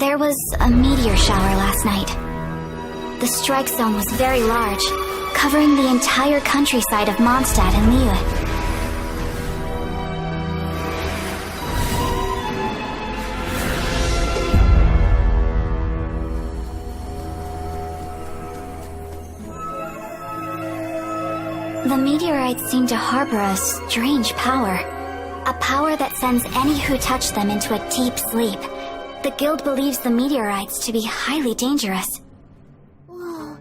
There was a meteor shower last night. The strike zone was very large, covering the entire countryside of Mondstadt and Liyue. The meteorites seem to harbor a strange power. A power that sends any who touch them into a deep sleep. The guild believes the meteorites to be highly dangerous. Whoa,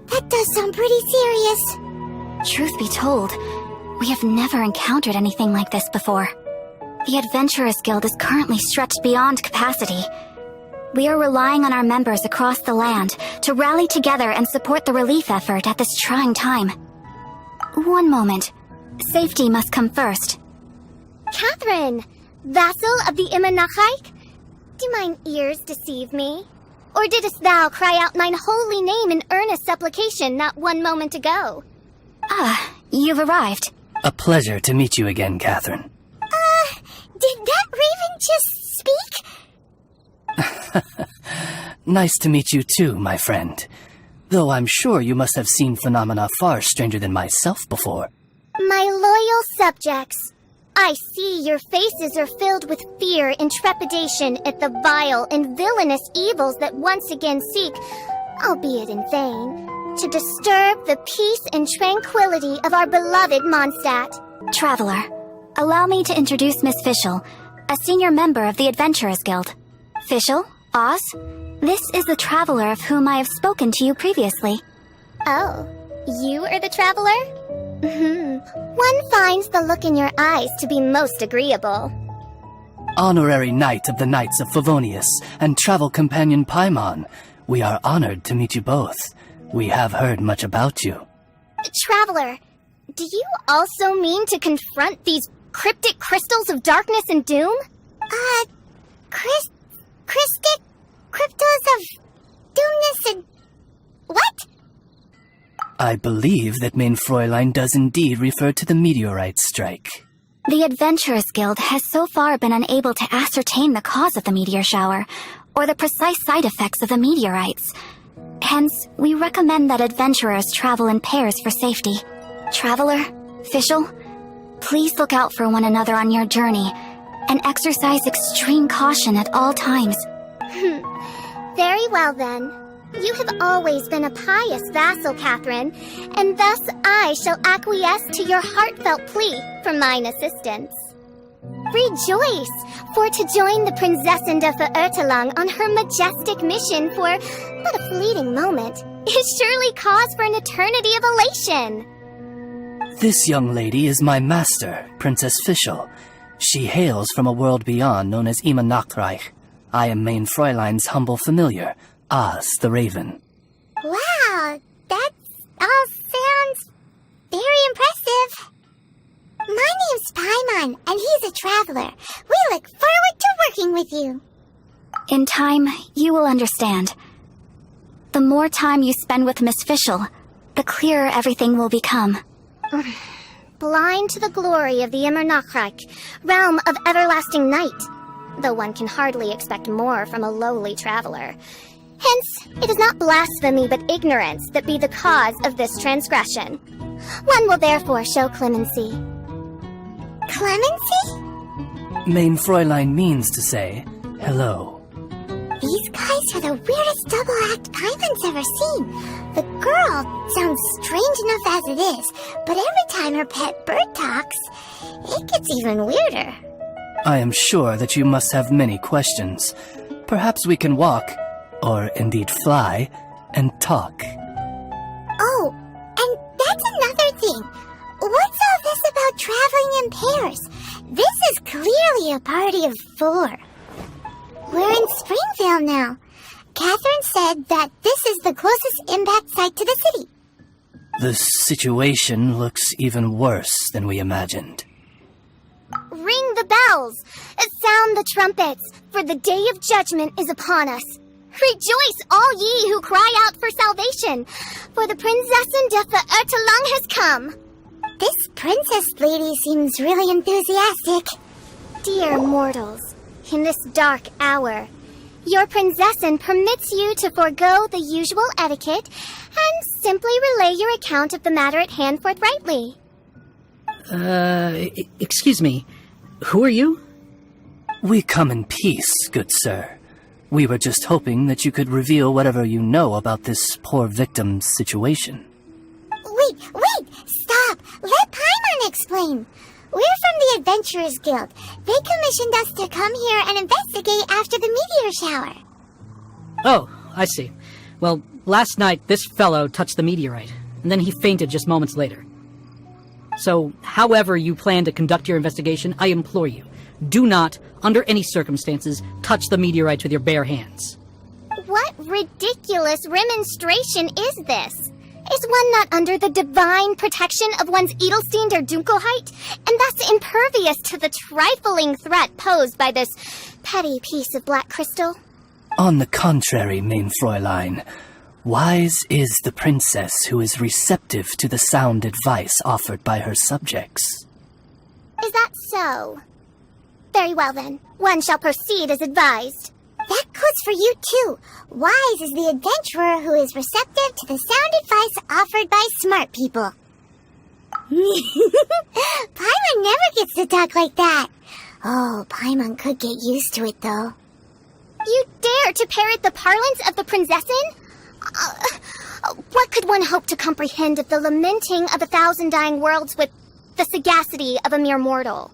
that does sound pretty serious. Truth be told, we have never encountered anything like this before. The Adventurers Guild is currently stretched beyond capacity. We are relying on our members across the land to rally together and support the relief effort at this trying time. One moment. Safety must come first. Catherine, vassal of the Imanachreich? Do mine ears deceive me? Or didst thou cry out mine holy name in earnest supplication not one moment ago? Ah, you've arrived. A pleasure to meet you again, Catherine. Did that raven just speak? Nice to meet you too, my friend. Though I'm sure you must have seen phenomena far stranger than myself before. My loyal subjects, I see your faces are filled with fear and trepidation at the vile and villainous evils that once again seek, albeit in vain, to disturb the peace and tranquility of our beloved Mondstadt. Traveler, allow me to introduce Miss Fischl, a senior member of the Adventurers Guild. Fischl, Oz, this is the traveler of whom I have spoken to you previously. Oh, you are the traveler? One finds the look in your eyes to be most agreeable. Honorary Knight of the Knights of Favonius and travel companion Paimon, we are honored to meet you both. We have heard much about you. Traveler, do you also mean to confront these cryptic crystals of darkness and doom? Cryptic crystals of doomness and... what? I believe that Main Fräulein does indeed refer to the meteorite strike. The Adventurers Guild has so far been unable to ascertain the cause of the meteor shower, or the precise side effects of the meteorites. Hence, we recommend that adventurers travel in pairs for safety. Traveler, Fischl, please look out for one another on your journey, and exercise extreme caution at all times. Very well then. You have always been a pious vassal, Catherine, and thus I shall acquiesce to your heartfelt plea for mine assistance. Rejoice, for to join the Prinzessin de Verurteilung on her majestic mission for but a fleeting moment is surely cause for an eternity of elation. This young lady is my master, Princess Fischl. She hails from a world beyond known as Imanachreich. I am Main Fräulein's humble familiar, Oz the Raven. Wow, that all sounds very impressive. My name's Paimon, and he's a traveler. We look forward to working with you. In time, you will understand. The more time you spend with Miss Fischl, the clearer everything will become. Blind to the glory of the Imanachreich, realm of everlasting night, though one can hardly expect more from a lowly traveler. Hence, it is not blasphemy but ignorance that be the cause of this transgression. One will therefore show clemency. Clemency? Main Fräulein means to say hello. These guys are the weirdest double act Paimon's ever seen. The girl sounds strange enough as it is, but every time her pet bird talks, it gets even weirder. I am sure that you must have many questions. Perhaps we can walk, or indeed fly, and talk. Oh, and that's another thing. What's all this about traveling in pairs? This is clearly a party of 4. We're in Springvale now. Catherine said that this is the closest impact site to the city. The situation looks even worse than we imagined. Ring the bells! Sound the trumpets, for the day of judgment is upon us. Rejoice, all ye who cry out for salvation, for the Prinzessin de Verurteilung has come. This princess lady seems really enthusiastic. Dear mortals, in this dark hour, Your princessin permits you to forego the usual etiquette and simply relay your account of the matter at hand forthrightly. Excuse me. Who are you? We come in peace, good sir. We were just hoping that you could reveal whatever you know about this poor victim's situation. Wait! Stop! Let Paimon explain. We're from the Adventurers Guild. They commissioned us to come here and investigate after the meteor shower. Oh, I see. Well, last night this fellow touched the meteorite, and then he fainted just moments later. So, however you plan to conduct your investigation, I implore you, do not, under any circumstances, touch the meteorites with your bare hands. What ridiculous remonstration is this? Is one not under the divine protection of one's Edelstein der Dunkelheit, and thus impervious to the trifling threat posed by this petty piece of black crystal? On the contrary, mein Fräulein, wise is the princess who is receptive to the sound advice offered by her subjects. Is that so? Very well then, one shall proceed as advised. That goes for you too. Wise is the adventurer who is receptive to the sound advice offered by smart people. Paimon never gets to talk like that. Oh, Paimon could get used to it though. You dare to parrot the parlance of the princessin? What could one hope to comprehend of the lamenting of 1,000 dying worlds with the sagacity of a mere mortal?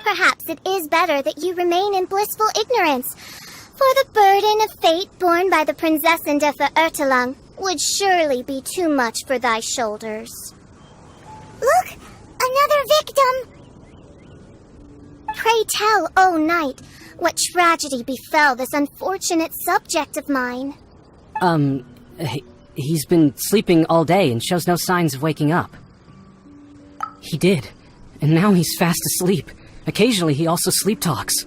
Perhaps it is better that you remain in blissful ignorance, for the burden of fate borne by the Princessin de Verurteilung would surely be too much for thy shoulders. Look! Another victim! Pray tell, O knight, what tragedy befell this unfortunate subject of mine? He's been sleeping all day and shows no signs of waking up. He did, and now he's fast asleep. Occasionally, he also sleep talks.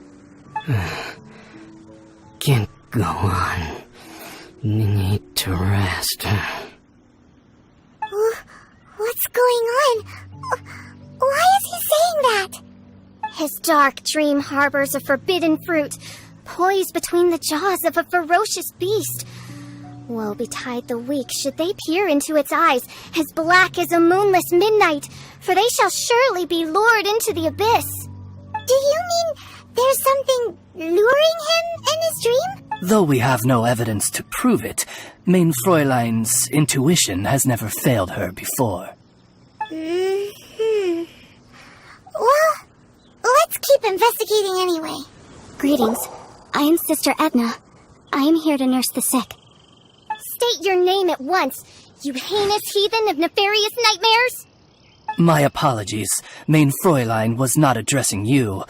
Can't go on. Need to rest. What's going on? Why is he saying that? His dark dream harbors a forbidden fruit, poised between the jaws of a ferocious beast. Woe betide the weak should they peer into its eyes, as black as a moonless midnight, for they shall surely be lured into the abyss. Do you mean there's something luring him in his dream? Though we have no evidence to prove it, mein Fräulein's intuition has never failed her before. Well, let's keep investigating anyway. Greetings. I am Sister Edna. I am here to nurse the sick. State your name at once, you heinous heathen of nefarious nightmares! My apologies. Mein Fräulein was not addressing you.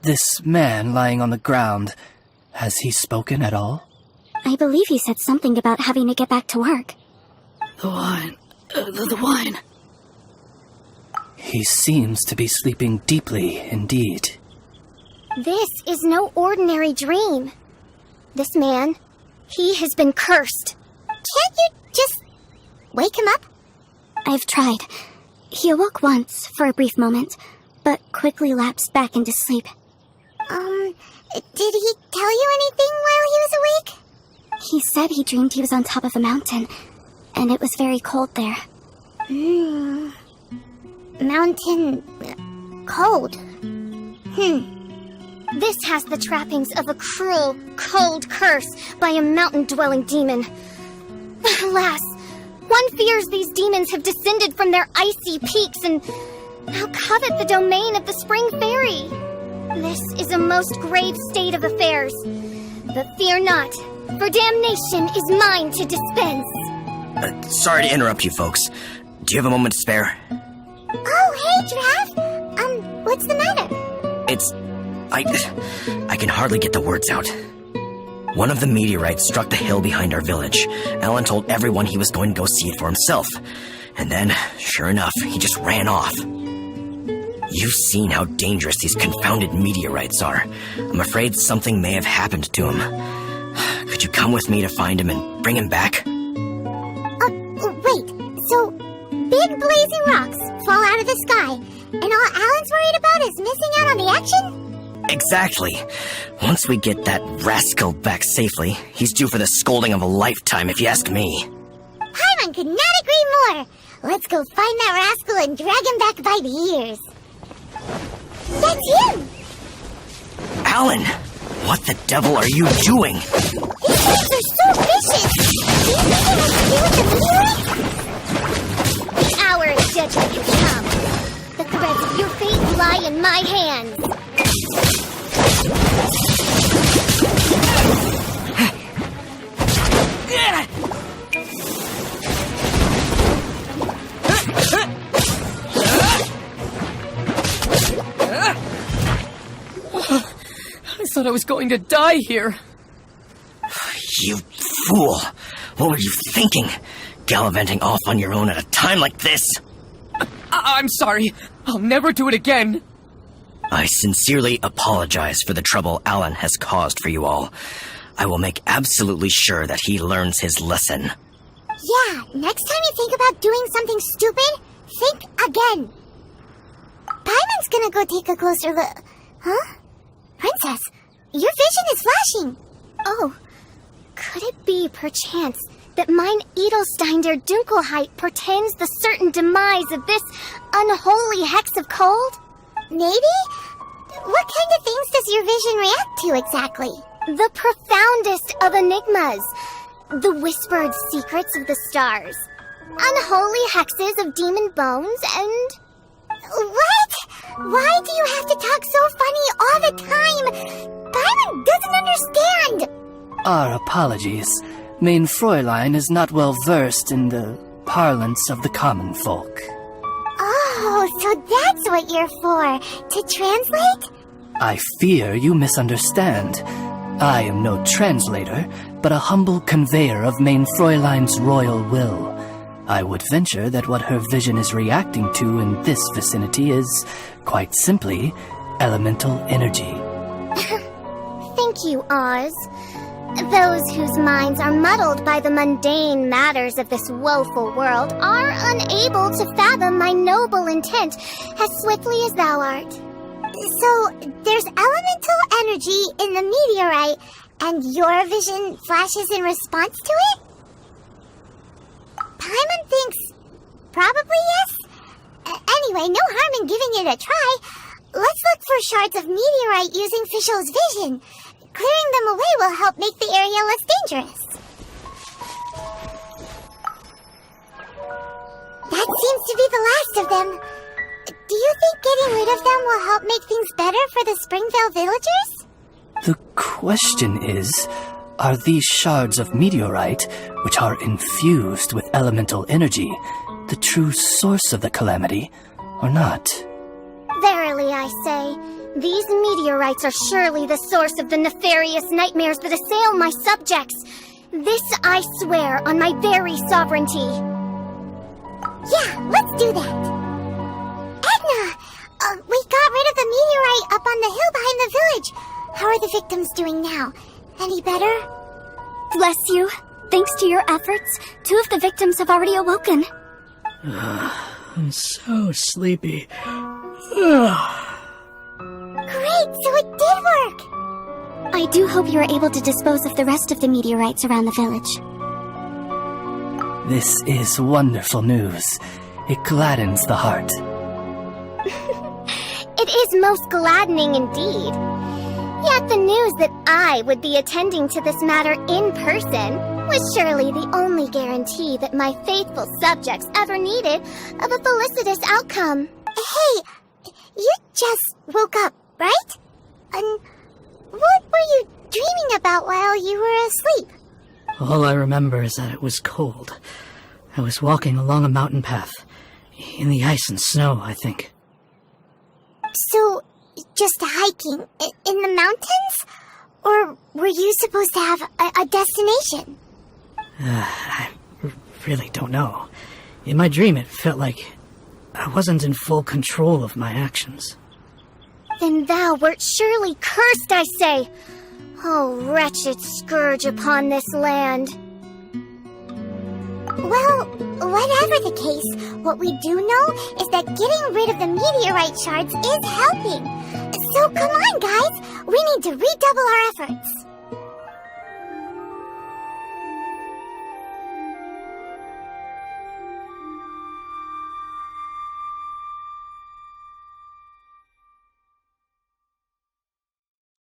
This man lying on the ground, has he spoken at all? I believe he said something about having to get back to work. The wine. The wine. He seems to be sleeping deeply indeed. This is no ordinary dream. This man, he has been cursed. Can't you just wake him up? I've tried. He awoke once, for a brief moment, but quickly lapsed back into sleep. Did he tell you anything while he was awake? He said he dreamed he was on top of a mountain, and it was very cold there. Mountain... cold. This has the trappings of a cruel, cold curse by a mountain-dwelling demon. Alas, one fears these demons have descended from their icy peaks and now covet the domain of the Spring Fairy. This is a most grave state of affairs. But fear not, for damnation is mine to dispense. Sorry to interrupt you folks. Do you have a moment to spare? Oh, hey, Giraffe! What's the matter? I can hardly get the words out. One of the meteorites struck the hill behind our village. Alan told everyone he was going to go see it for himself. And then, sure enough, he just ran off. You've seen how dangerous these confounded meteorites are. I'm afraid something may have happened to him. Could you come with me to find him and bring him back? Wait, so big blazing rocks fall out of the sky, and all Alan's worried about is missing out on the action? Exactly. Once we get that rascal back safely, he's due for the scolding of a lifetime, if you ask me. Paimon could not agree more. Let's go find that rascal and drag him back by the ears. That's him! Alan! What the devil are you doing? These things are so vicious! Do you think it has to do with the meteorite? The hour of judgment has come. The threads of your fate lie in my hands. I thought I was going to die here. You fool! What were you thinking? Gallivanting off on your own at a time like this? I'm sorry. I'll never do it again. I sincerely apologize for the trouble Alan has caused for you all. I will make absolutely sure that he learns his lesson. Yeah, next time you think about doing something stupid, think again. Paimon's gonna go take a closer look. Huh? Princess, your vision is flashing. Oh, could it be, perchance, that mine Edelstein der Dunkelheit portends the certain demise of this unholy hex of cold? Maybe? What kind of things does your vision react to exactly? The profoundest of enigmas. The whispered secrets of the stars. Unholy hexes of demon bones and... What? Why do you have to talk so funny all the time? Paimon doesn't understand! Our apologies. Main Fräulein is not well versed in the parlance of the common folk. Oh, so that's what you're for. To translate? I fear you misunderstand. I am no translator, but a humble conveyor of Main Fräulein's royal will. I would venture that what her vision is reacting to in this vicinity is, quite simply, elemental energy. Thank you, Oz. Those whose minds are muddled by the mundane matters of this woeful world are unable to fathom my noble intent as swiftly as thou art. So, there's elemental energy in the meteorite, and your vision flashes in response to it? Paimon thinks probably yes. Anyway, no harm in giving it a try. Let's look for shards of meteorite using Fischl's vision. Clearing them away will help make the area less dangerous. That seems to be the last of them. Do you think getting rid of them will help make things better for the Springvale villagers? The question is, are these shards of meteorite, which are infused with elemental energy, the true source of the calamity, or not? Verily, I say, these meteorites are surely the source of the nefarious nightmares that assail my subjects. This I swear on my very sovereignty. Yeah, let's do that. Edna! We got rid of the meteorite up on the hill behind the village. How are the victims doing now? Any better? Bless you. Thanks to your efforts, 2 of the victims have already awoken. I'm so sleepy. Great, so it did work! I do hope you are able to dispose of the rest of the meteorites around the village. This is wonderful news. It gladdens the heart. It is most gladdening indeed. Yet the news that I would be attending to this matter in person was surely the only guarantee that my faithful subjects ever needed of a felicitous outcome. Hey, you just woke up, right? And what were you dreaming about while you were asleep? All I remember is that it was cold. I was walking along a mountain path. In the ice and snow, I think. So, just hiking in the mountains? Or were you supposed to have a destination? I really don't know. In my dream, it felt like I wasn't in full control of my actions. Then thou wert surely cursed, I say. Oh, wretched scourge upon this land. Well, whatever the case, what we do know is that getting rid of the meteorite shards is helping. So come on, guys. We need to redouble our efforts.